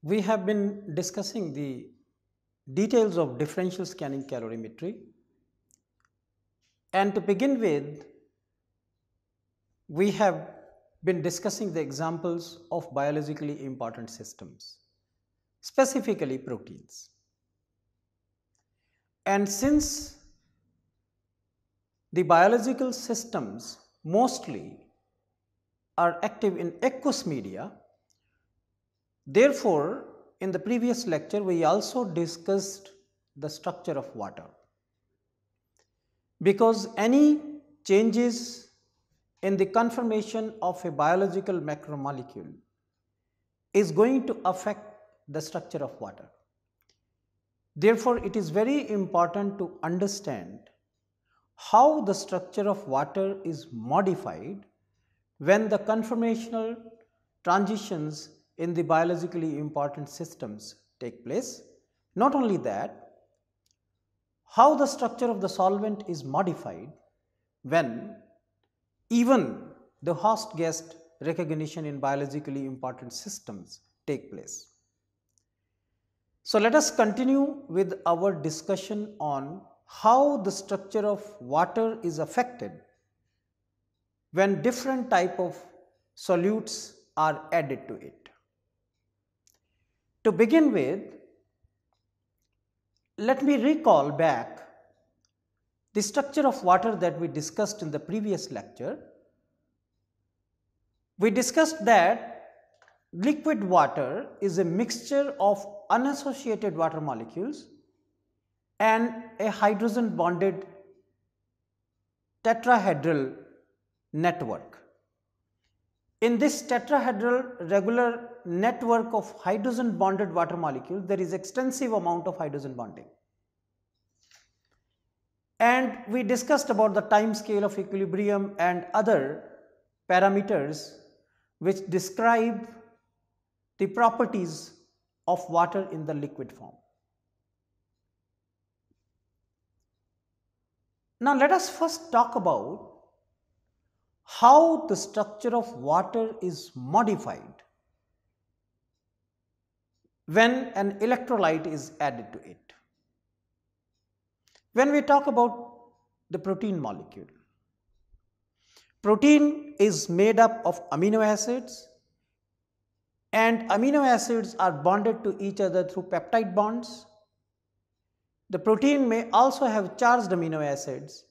We have been discussing the details of differential scanning calorimetry, and to begin with, we have been discussing the examples of biologically important systems, specifically proteins. And since the biological systems mostly are active in aqueous media, therefore, in the previous lecture, we also discussed the structure of water, because any changes in the conformation of a biological macromolecule is going to affect the structure of water. Therefore, it is very important to understand how the structure of water is modified when the conformational transitions in the biologically important systems take place. Not only that, how the structure of the solvent is modified when even the host guest recognition in biologically important systems take place. So let us continue with our discussion on how the structure of water is affected when different type of solutes are added to it. To begin with, let me recall back the structure of water that we discussed in the previous lecture. We discussed that liquid water is a mixture of unassociated water molecules and a hydrogen bonded tetrahedral network. In this tetrahedral regular network of hydrogen bonded water molecules, there is extensive amount of hydrogen bonding. And we discussed about the time scale of equilibrium and other parameters which describe the properties of water in the liquid form. Now let us first talk about how the structure of water is modified when an electrolyte is added to it. When we talk about the protein molecule, protein is made up of amino acids, and amino acids are bonded to each other through peptide bonds. The protein may also have charged amino acids,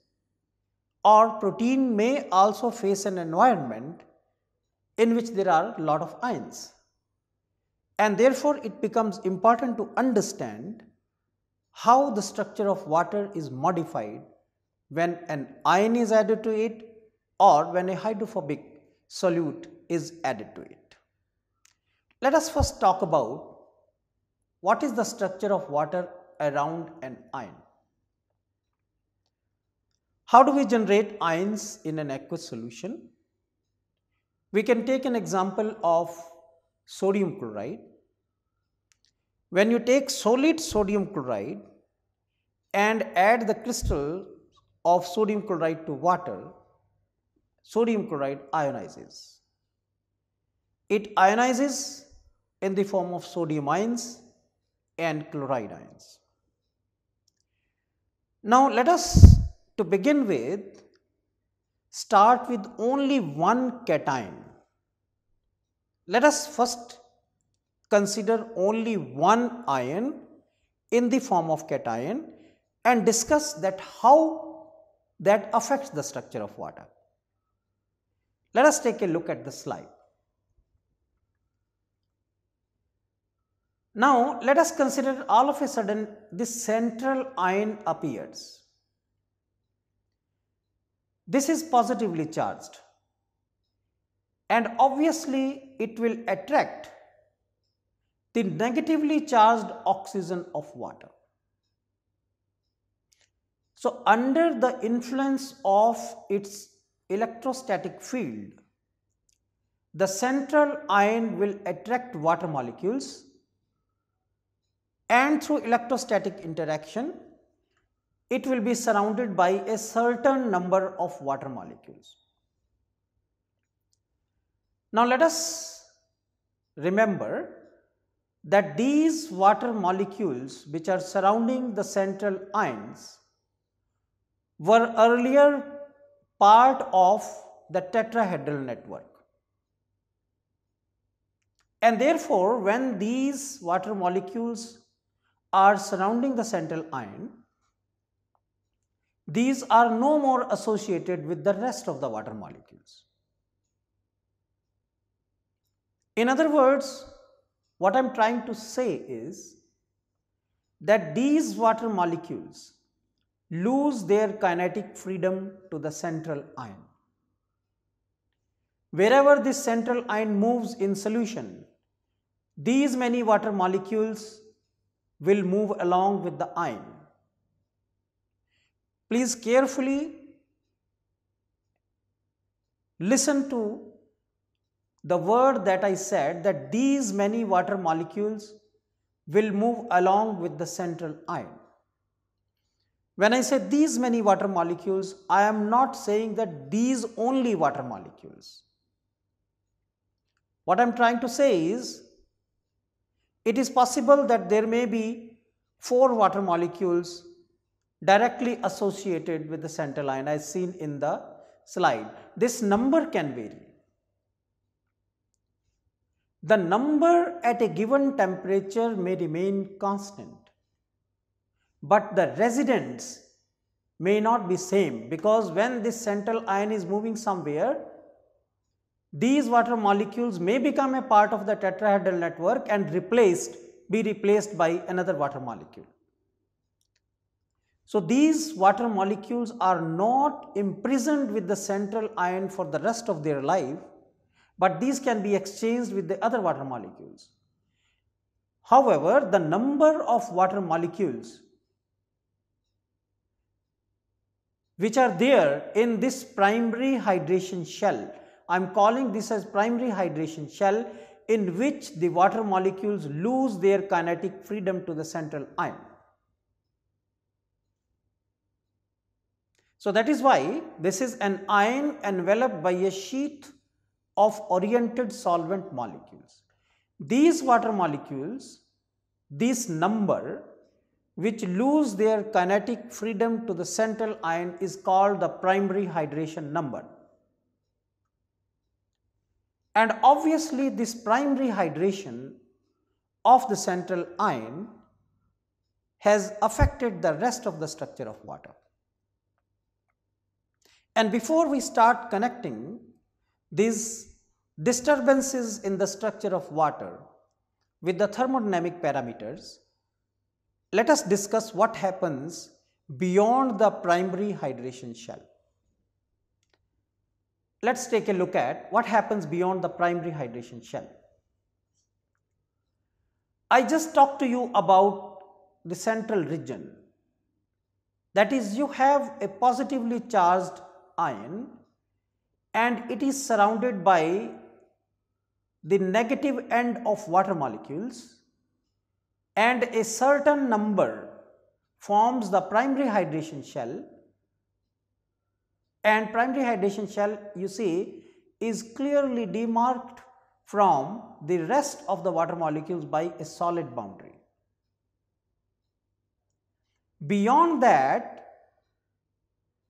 or protein may also face an environment in which there are a lot of ions, and therefore it becomes important to understand how the structure of water is modified when an ion is added to it or when a hydrophobic solute is added to it. Let us first talk about what is the structure of water around an ion. How do we generate ions in an aqueous solution? We can take an example of sodium chloride. When you take solid sodium chloride and add the crystal of sodium chloride to water, sodium chloride ionizes. It ionizes in the form of sodium ions and chloride ions. Now let us, to begin with, start with only one cation. Let us first consider only one ion in the form of cation and discuss that how that affects the structure of water. Let us take a look at the slide. Now let us consider all of a sudden this central ion appears. This is positively charged, and obviously it will attract the negatively charged oxygen of water. So under the influence of its electrostatic field, the central ion will attract water molecules, and through electrostatic interaction it will be surrounded by a certain number of water molecules. Now let us remember that these water molecules which are surrounding the central ions were earlier part of the tetrahedral network. And therefore, when these water molecules are surrounding the central ion, these are no more associated with the rest of the water molecules. In other words, what I am trying to say is that these water molecules lose their kinetic freedom to the central ion. Wherever this central ion moves in solution, these many water molecules will move along with the ion. Please carefully listen to the word that I said, that these many water molecules will move along with the central ion. When I say these many water molecules, I am not saying that these only water molecules. What I am trying to say is, it is possible that there may be 4 water molecules directly associated with the central ion as seen in the slide. This number can vary. The number at a given temperature may remain constant, but the residence may not be same, because when this central ion is moving somewhere, these water molecules may become a part of the tetrahedral network and be replaced by another water molecule. So these water molecules are not imprisoned with the central ion for the rest of their life, but these can be exchanged with the other water molecules. However, the number of water molecules which are there in this primary hydration shell, I am calling this as primary hydration shell, in which the water molecules lose their kinetic freedom to the central ion. So that is why this is an ion enveloped by a sheath of oriented solvent molecules. These water molecules, this number which lose their kinetic freedom to the central ion, is called the primary hydration number. And obviously this primary hydration of the central ion has affected the rest of the structure of water. And before we start connecting these disturbances in the structure of water with the thermodynamic parameters, let us discuss what happens beyond the primary hydration shell. Let us take a look at what happens beyond the primary hydration shell. I just talked to you about the central region. That is, you have a positively charged ion and it is surrounded by the negative end of water molecules, and a certain number forms the primary hydration shell, and primary hydration shell, you see, is clearly demarked from the rest of the water molecules by a solid boundary. Beyond that,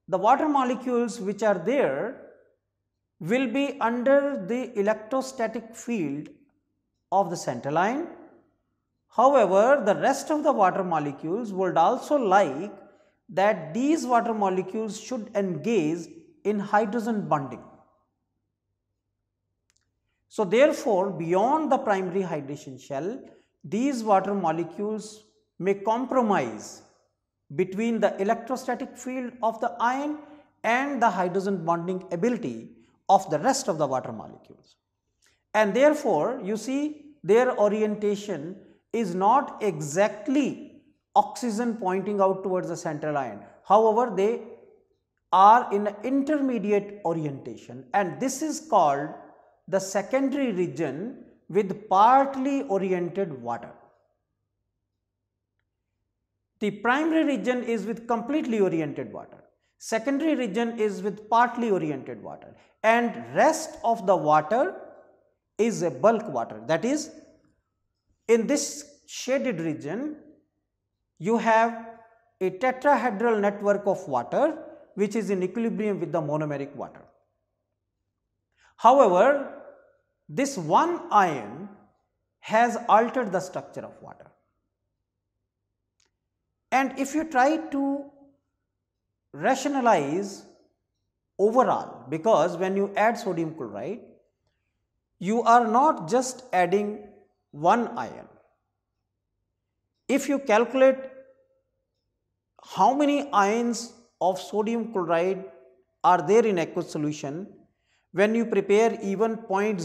the water molecules which are there will be under the electrostatic field of the central ion. However, the rest of the water molecules would also like that these water molecules should engage in hydrogen bonding. So therefore, beyond the primary hydration shell, these water molecules may compromise between the electrostatic field of the ion and the hydrogen bonding ability of the rest of the water molecules. And therefore, you see, their orientation is not exactly oxygen pointing out towards the central ion. However, they are in an intermediate orientation, and this is called the secondary region with partly oriented water. The primary region is with completely oriented water. Secondary region is with partly oriented water, and rest of the water is a bulk water. That is, In this shaded region, you have a tetrahedral network of water which is in equilibrium with the monomeric water. However, this one ion has altered the structure of water. And if you try to rationalize overall, because when you add sodium chloride, you are not just adding one ion. If you calculate how many ions of sodium chloride are there in aqueous solution, when you prepare even 0.01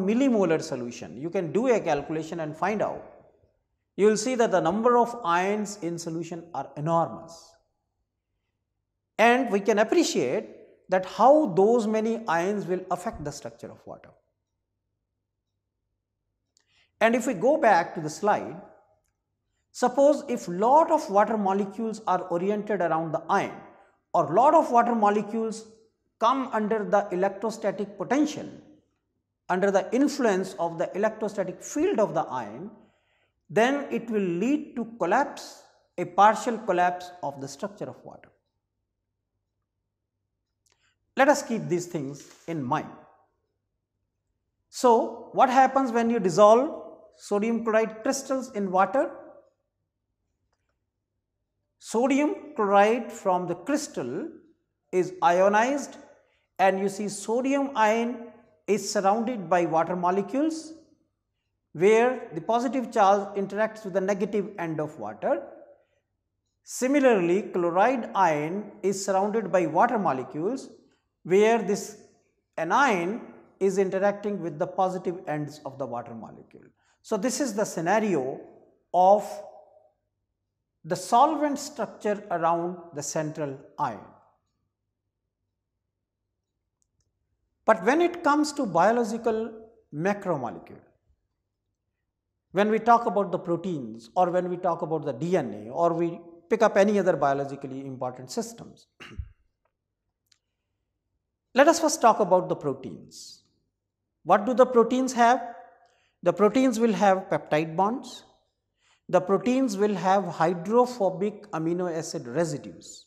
millimolar solution, you can do a calculation and find out. You will see that the number of ions in solution are enormous. And we can appreciate that how those many ions will affect the structure of water. And if we go back to the slide, suppose if lot of water molecules are oriented around the ion, or lot of water molecules come under the electrostatic potential, under the influence of the electrostatic field of the ion, then it will lead to collapse, a partial collapse of the structure of water. Let us keep these things in mind. So, what happens when you dissolve sodium chloride crystals in water? Sodium chloride from the crystal is ionized, and you see sodium ion is surrounded by water molecules, where the positive charge interacts with the negative end of water. Similarly, chloride ion is surrounded by water molecules, where this anion is interacting with the positive ends of the water molecule. So, this is the scenario of the solvent structure around the central ion. But when it comes to biological macromolecule, when we talk about the proteins, or when we talk about the DNA, or we pick up any other biologically important systems, let us first talk about the proteins. What do the proteins have? The proteins will have peptide bonds. The proteins will have hydrophobic amino acid residues.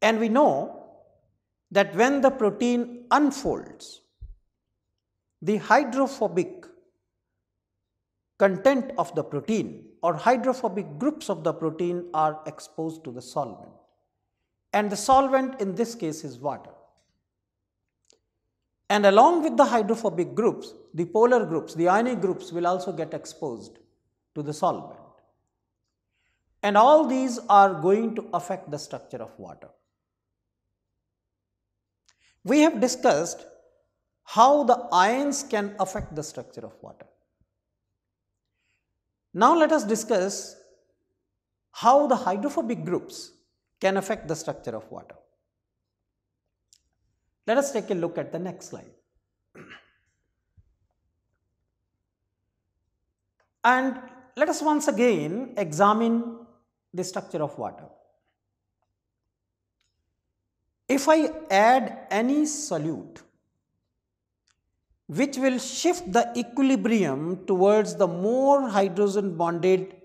And we know that when the protein unfolds, the hydrophobic content of the protein or hydrophobic groups of the protein are exposed to the solvent. And the solvent in this case is water. And along with the hydrophobic groups, the polar groups, the ionic groups will also get exposed to the solvent. And all these are going to affect the structure of water. We have discussed how the ions can affect the structure of water. Now let us discuss how the hydrophobic groups can affect the structure of water. Let us take a look at the next slide. And let us once again examine the structure of water. If I add any solute which will shift the equilibrium towards the more hydrogen bonded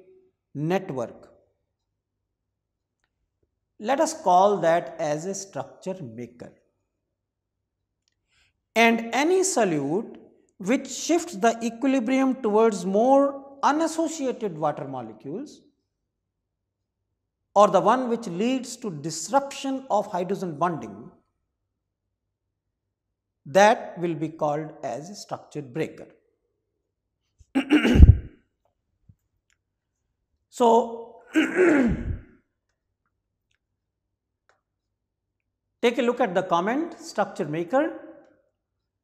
network, let us call that as a structure maker. And any solute which shifts the equilibrium towards more unassociated water molecules, or the one which leads to disruption of hydrogen bonding, that will be called as a structure breaker. So, take a look at the comment, structure maker.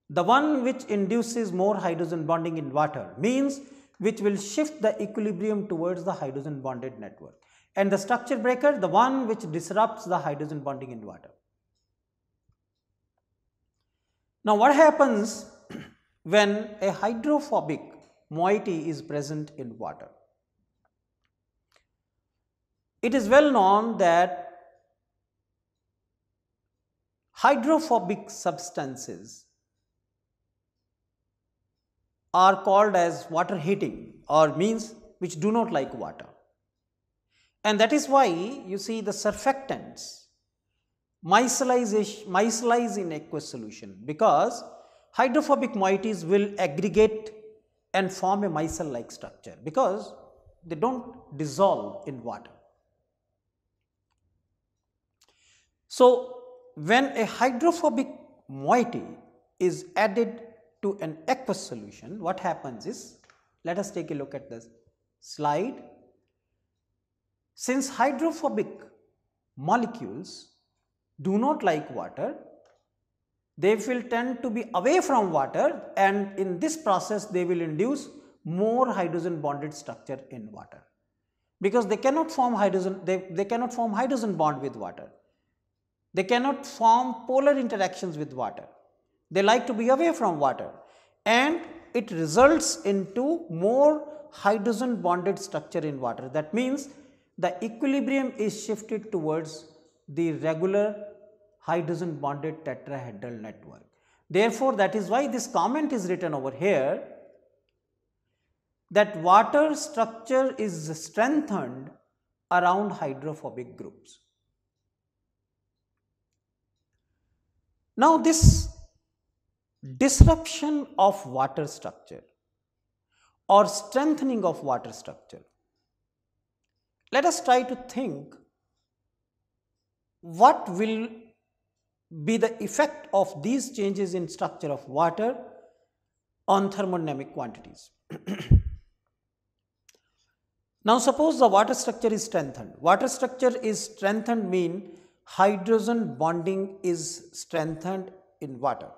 The one which induces more hydrogen bonding in water means which will shift the equilibrium towards the hydrogen bonded network. And the structure breaker, the one which disrupts the hydrogen bonding in water. Now, what happens when a hydrophobic moiety is present in water? It is well known that hydrophobic substances are called as water hating, or means which do not like water. And that is why you see the surfactants micelize in aqueous solution, because hydrophobic moieties will aggregate and form a micelle like structure because they do not dissolve in water. So, when a hydrophobic moiety is added to an aqueous solution, what happens is, let us take a look at this slide. Since hydrophobic molecules do not like water, they will tend to be away from water, and in this process they will induce more hydrogen bonded structure in water, because they cannot form hydrogen, they cannot form hydrogen bond with water. They cannot form polar interactions with water. They like to be away from water, and it results into more hydrogen bonded structure in water. That means the equilibrium is shifted towards the regular hydrogen bonded tetrahedral network. Therefore, that is why this comment is written over here, that water structure is strengthened around hydrophobic groups. Now, this disruption of water structure or strengthening of water structure, let us try to think what will be the effect of these changes in structure of water on thermodynamic quantities. Now, suppose the water structure is strengthened. Water structure is strengthened mean hydrogen bonding is strengthened in water.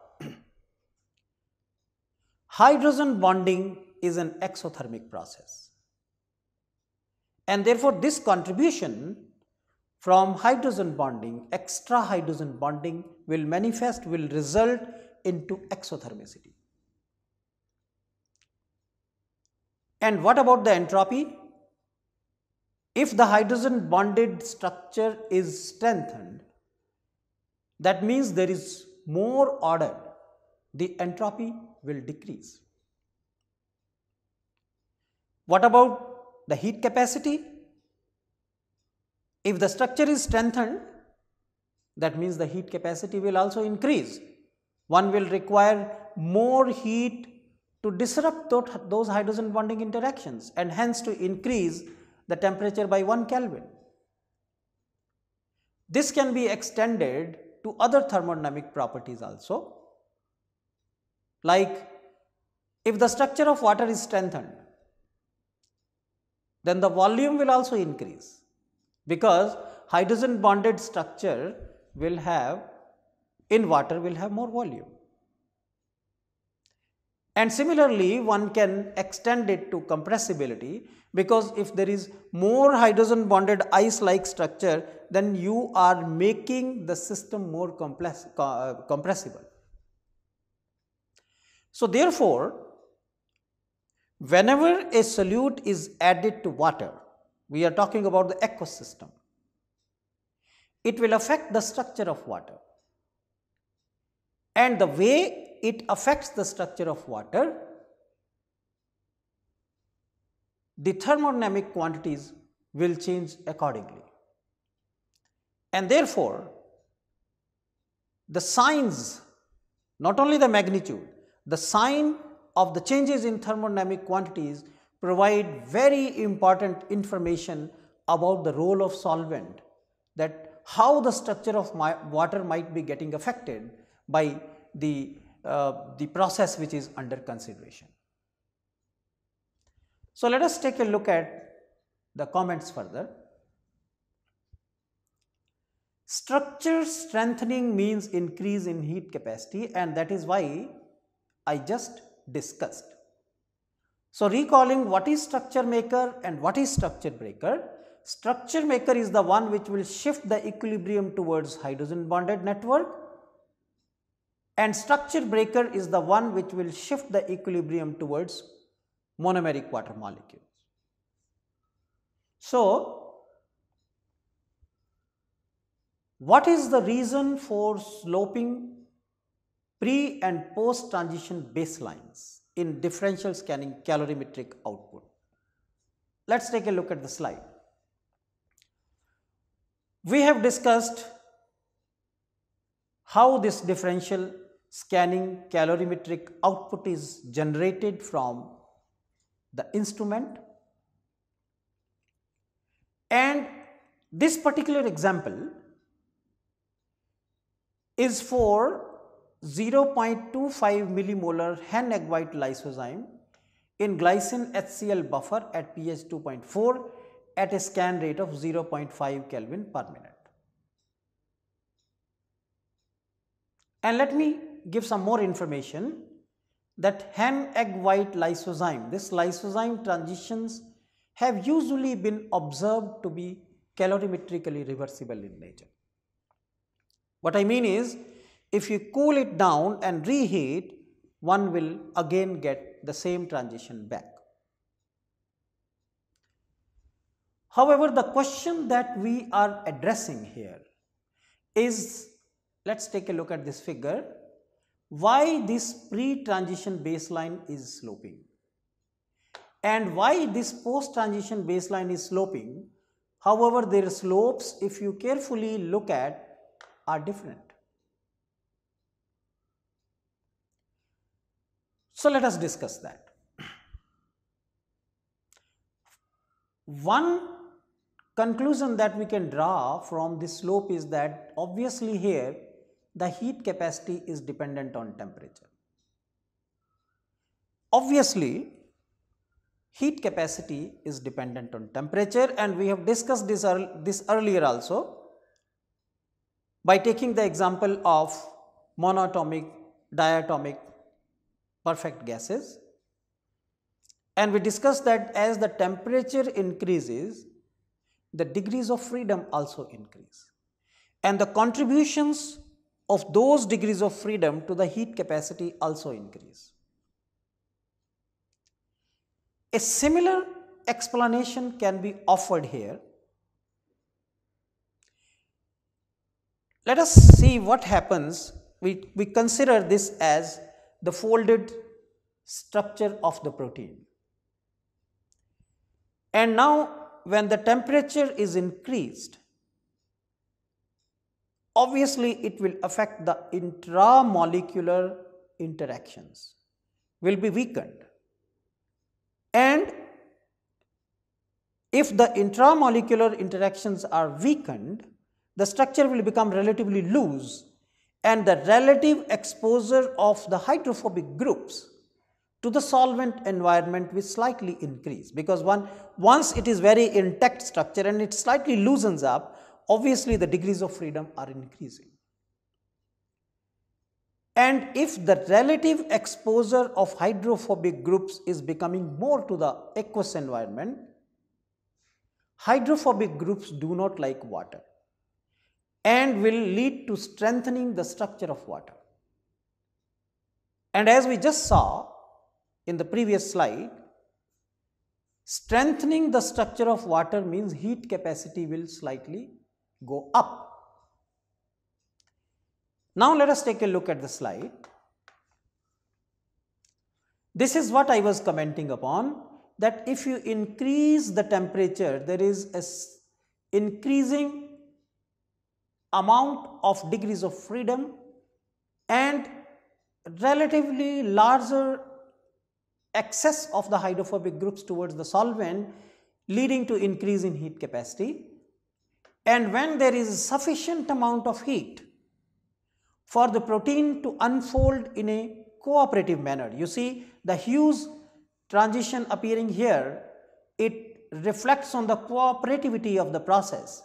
Hydrogen bonding is an exothermic process, and therefore this contribution from hydrogen bonding, extra hydrogen bonding will result into exothermicity. And what about the entropy? If the hydrogen bonded structure is strengthened, that means there is more order, the entropy will decrease. What about the heat capacity? If the structure is strengthened, that means the heat capacity will also increase. One will require more heat to disrupt those hydrogen bonding interactions, and hence to increase the temperature by 1 Kelvin. This can be extended to other thermodynamic properties also, like if the structure of water is strengthened, then the volume will also increase, because hydrogen bonded structure will have in water will have more volume. And similarly, one can extend it to compressibility, because if there is more hydrogen bonded ice like structure, then you are making the system more compressible. So, therefore, whenever a solute is added to water, we are talking about the aqueous system, it will affect the structure of water, and the way it affects the structure of water, the thermodynamic quantities will change accordingly. And therefore, the signs, not only the magnitude, the sign of the changes in thermodynamic quantities provide very important information about the role of solvent, that how the structure of water might be getting affected by the process which is under consideration. So, let us take a look at the comments further. Structure strengthening means increase in heat capacity, and that is why I just discussed. So, recalling what is structure maker and what is structure breaker. Structure maker is the one which will shift the equilibrium towards hydrogen bonded network, and structure breaker is the one which will shift the equilibrium towards monomeric water molecules. So, what is the reason for sloping pre and post transition baselines? in differential scanning calorimetric output. Let us take a look at the slide. We have discussed how this differential scanning calorimetric output is generated from the instrument, and this particular example is for 0.25 millimolar hen egg white lysozyme in glycine HCl buffer at pH 2.4 at a scan rate of 0.5 Kelvin per minute. And let me give some more information that hen egg white lysozyme, this lysozyme transitions have usually been observed to be calorimetrically reversible in nature. What I mean is, if you cool it down and reheat, one will again get the same transition back. However, the question that we are addressing here is, let us take a look at this figure, why this pre-transition baseline is sloping and why this post-transition baseline is sloping. However, their slopes, if you carefully look at, are different. So let us discuss that. One conclusion that we can draw from this slope is that obviously here the heat capacity is dependent on temperature. Obviously, heat capacity is dependent on temperature, and we have discussed this earlier also by taking the example of monatomic, diatomic, perfect gases. And we discussed that as the temperature increases, the degrees of freedom also increase, and the contributions of those degrees of freedom to the heat capacity also increase. A similar explanation can be offered here. Let us see what happens. We consider this as the folded structure of the protein. And now when the temperature is increased, obviously it will affect the intramolecular interactions, will be weakened. And if the intramolecular interactions are weakened, the structure will become relatively loose, and the relative exposure of the hydrophobic groups to the solvent environment will slightly increase, because once it is very intact structure and it slightly loosens up, obviously the degrees of freedom are increasing. And if the relative exposure of hydrophobic groups is becoming more to the aqueous environment, hydrophobic groups do not like water and will lead to strengthening the structure of water. And as we just saw in the previous slide, strengthening the structure of water means heat capacity will slightly go up. Now let us take a look at the slide. This is what I was commenting upon, that if you increase the temperature, there is an increasing amount of degrees of freedom and relatively larger excess of the hydrophobic groups towards the solvent, leading to increase in heat capacity. And when there is sufficient amount of heat for the protein to unfold in a cooperative manner, you see the hues transition appearing here, it reflects on the cooperativity of the process,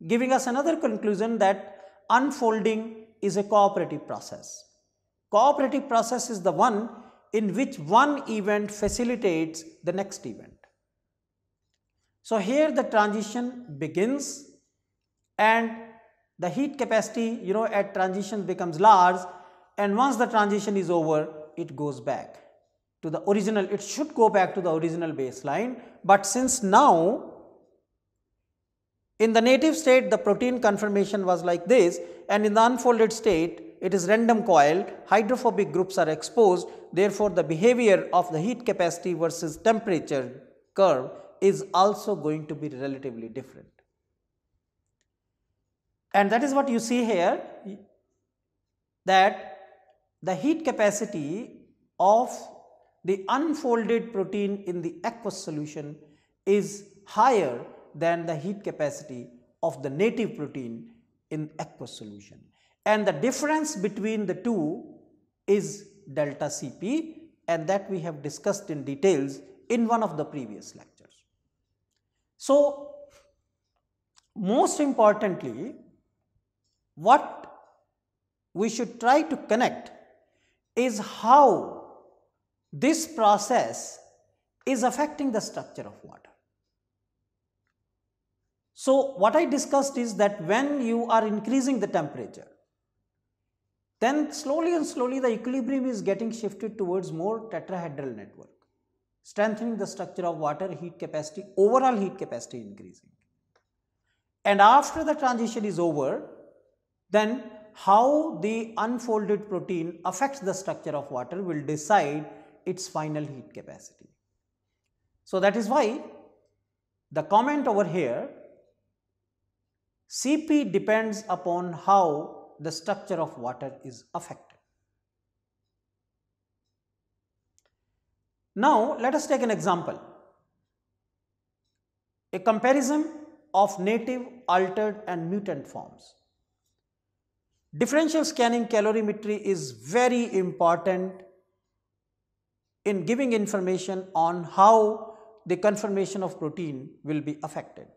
giving us another conclusion that unfolding is a cooperative process. Cooperative process is the one in which one event facilitates the next event. So here the transition begins and the heat capacity, at transition becomes large, and once the transition is over, it goes back to the original, it should go back to the original baseline. But since now in the native state the protein conformation was like this, and in the unfolded state it is random coil, hydrophobic groups are exposed, therefore, the behavior of the heat capacity versus temperature curve is also going to be relatively different. And that is what you see here, that the heat capacity of the unfolded protein in the aqueous solution is higher than the heat capacity of the native protein in aqueous solution, and the difference between the two is delta Cp, and that we have discussed in details in one of the previous lectures. So, most importantly, what we should try to connect is how this process is affecting the structure of water. So, what I discussed is that when you are increasing the temperature, then slowly and slowly the equilibrium is getting shifted towards more tetrahedral network, strengthening the structure of water, heat capacity, overall heat capacity increasing. And after the transition is over, then how the unfolded protein affects the structure of water will decide its final heat capacity. So, that is why the comment over here, Cp depends upon how the structure of water is affected. Now, let us take an example, a comparison of native, altered and mutant forms. Differential scanning calorimetry is very important in giving information on how the conformation of protein will be affected.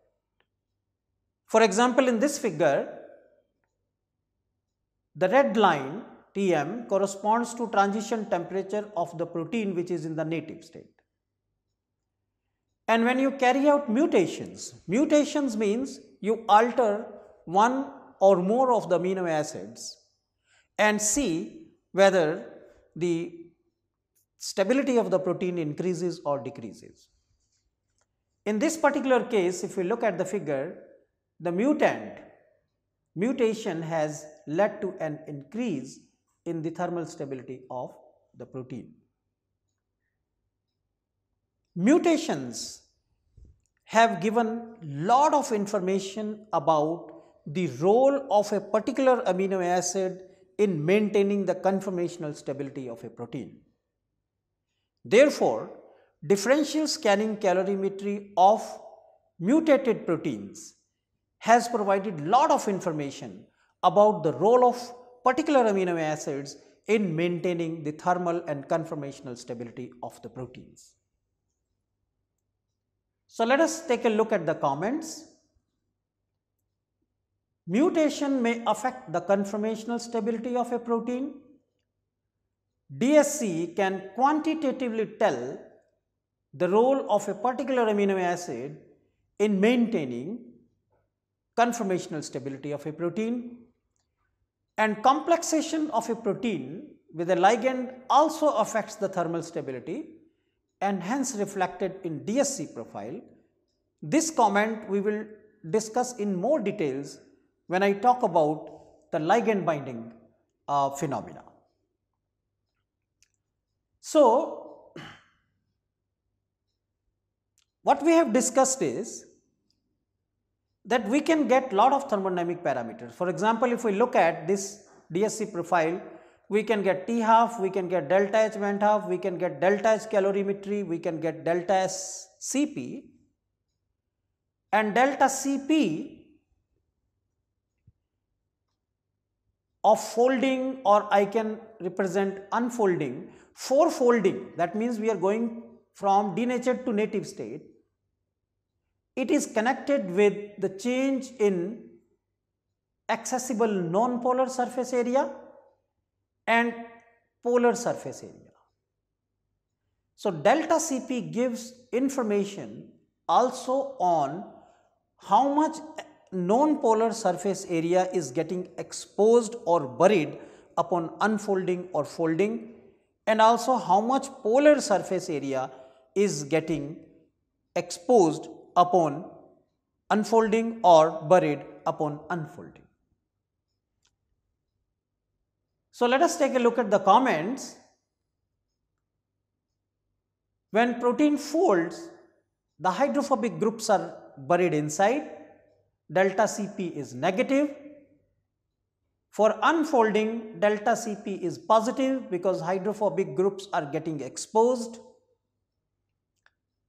For example, in this figure, the red line Tm corresponds to transition temperature of the protein which is in the native state. And when you carry out mutations, mutations means you alter one or more of the amino acids and see whether the stability of the protein increases or decreases. In this particular case, if we look at the figure, the mutation has led to an increase in the thermal stability of the protein. Mutations have given lot of information about the role of a particular amino acid in maintaining the conformational stability of a protein. Therefore, differential scanning calorimetry of mutated proteins has provided lot of information about the role of particular amino acids in maintaining the thermal and conformational stability of the proteins. So, let us take a look at the comments. Mutation may affect the conformational stability of a protein. DSC can quantitatively tell the role of a particular amino acid in maintaining conformational stability of a protein, and complexation of a protein with a ligand also affects the thermal stability and hence reflected in DSC profile. This comment we will discuss in more details when I talk about the ligand binding phenomena. So, what we have discussed is that we can get lot of thermodynamic parameters. For example, if we look at this DSC profile, we can get T half, we can get delta H vent half, we can get delta H calorimetry, we can get delta S Cp, and delta Cp of folding, or I can represent unfolding, fourfolding, that means we are going from denatured to native state. It is connected with the change in accessible non-polar surface area and polar surface area. So, delta Cp gives information also on how much non-polar surface area is getting exposed or buried upon unfolding or folding, and also how much polar surface area is getting exposed upon unfolding or buried upon unfolding. So, let us take a look at the comments. When protein folds, the hydrophobic groups are buried inside, delta Cp is negative. For unfolding, delta Cp is positive because hydrophobic groups are getting exposed.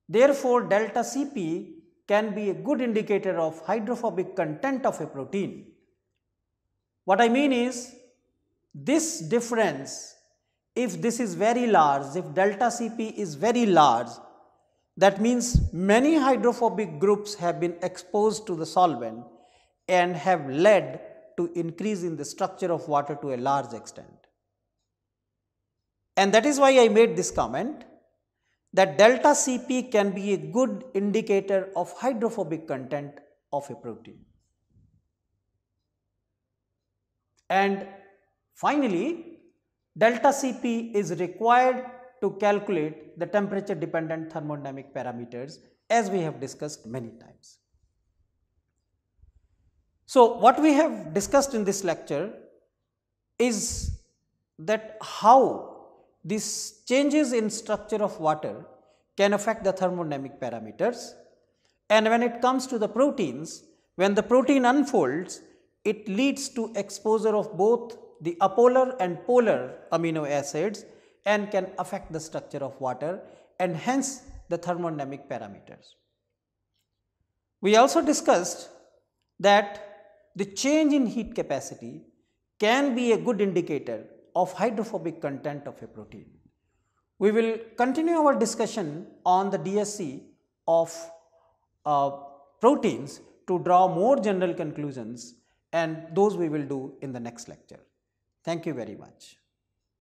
Therefore, delta Cp can be a good indicator of hydrophobic content of a protein. What I mean is, this difference, if this is very large, if delta Cp is very large, that means many hydrophobic groups have been exposed to the solvent and have led to increase in the structure of water to a large extent. And that is why I made this comment that delta Cp can be a good indicator of hydrophobic content of a protein. And finally, delta Cp is required to calculate the temperature dependent thermodynamic parameters, as we have discussed many times. So, what we have discussed in this lecture is that how these changes in structure of water can affect the thermodynamic parameters, and when it comes to the proteins, when the protein unfolds, it leads to exposure of both the apolar and polar amino acids and can affect the structure of water and hence the thermodynamic parameters. We also discussed that the change in heat capacity can be a good indicator of hydrophobic content of a protein. We will continue our discussion on the DSC of proteins to draw more general conclusions, and those we will do in the next lecture. Thank you very much.